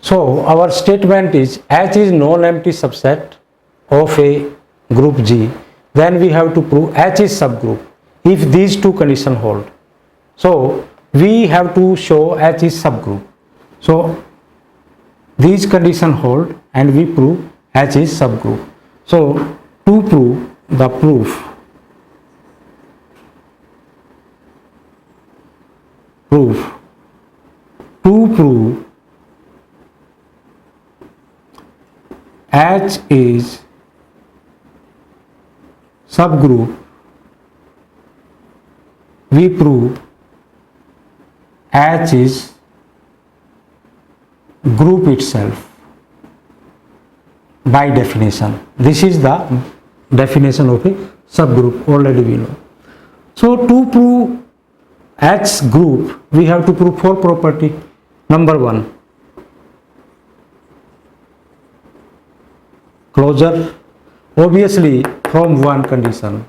So our statement is H is non-empty subset of a group G, then we have to prove H is subgroup if these two conditions hold. So we have to show H is subgroup. So these conditions hold and we prove H is subgroup. So to prove the proof to prove H is subgroup, we prove H is group itself by definition. This is the definition of a subgroup, already we know. So to prove H group, we have to prove 4 property. Number 1, closure. Obviously from one condition,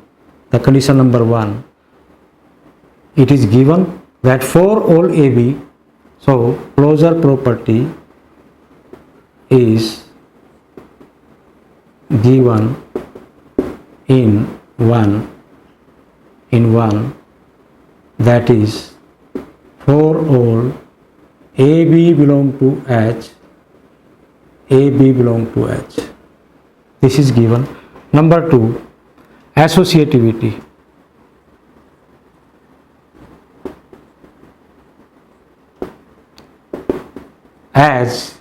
the condition number 1, it is given that for all AB, so closure property is given in one, that is for all AB belong to H, AB belong to H. This is given. Number 2, associativity. As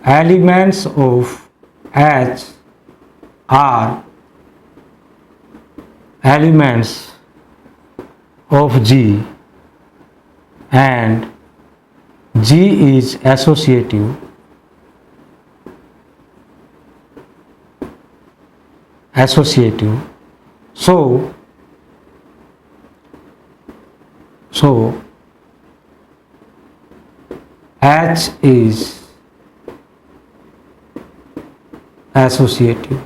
elements of H are elements of G and G is associative, so H is associative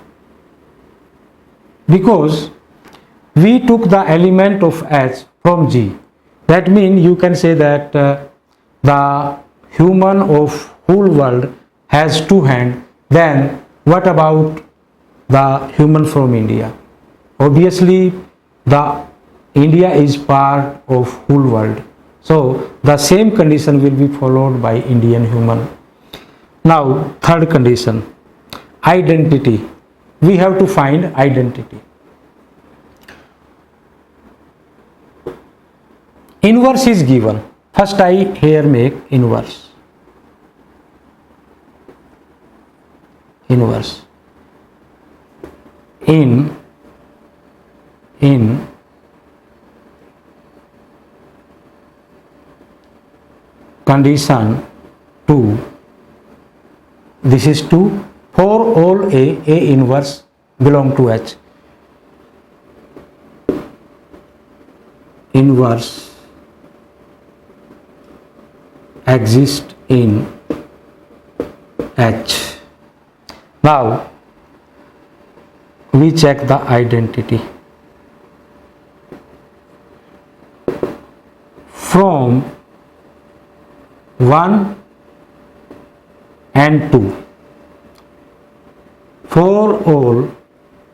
because we took the element of H from G. That means you can say that the human of whole world has 2 hands. Then what about the human from India? Obviously the India is part of whole world. So the same condition will be followed by Indian human. Now third condition, identity. We have to find identity. Inverse is given. First I here make inverse. In condition 2, this is 2, for all A inverse belong to H. Inverse exist in H. Now we check the identity. From 1 and 2, for all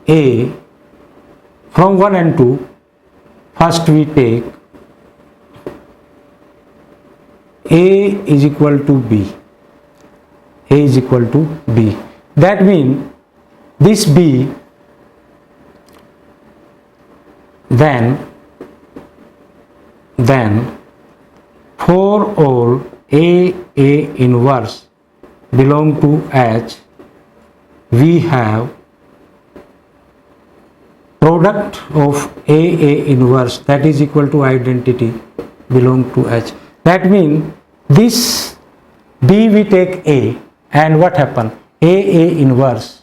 A from 1 and 2, first we take A is equal to B. A is equal to B. That means this B, then for all A inverse belong to H, we have product of A inverse, that is equal to identity, belong to H. That means this B we take A, and what happen? A inverse,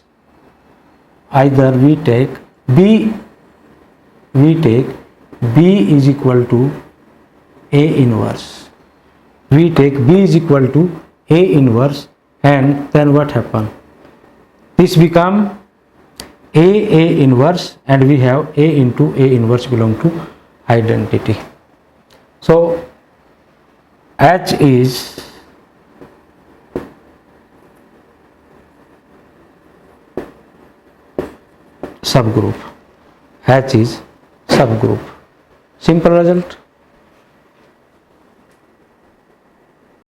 either we take B is equal to A inverse. We take B is equal to A inverse, and then what happen? This become A inverse, and we have A into A inverse belong to identity. So H is subgroup. H is subgroup. Simple result.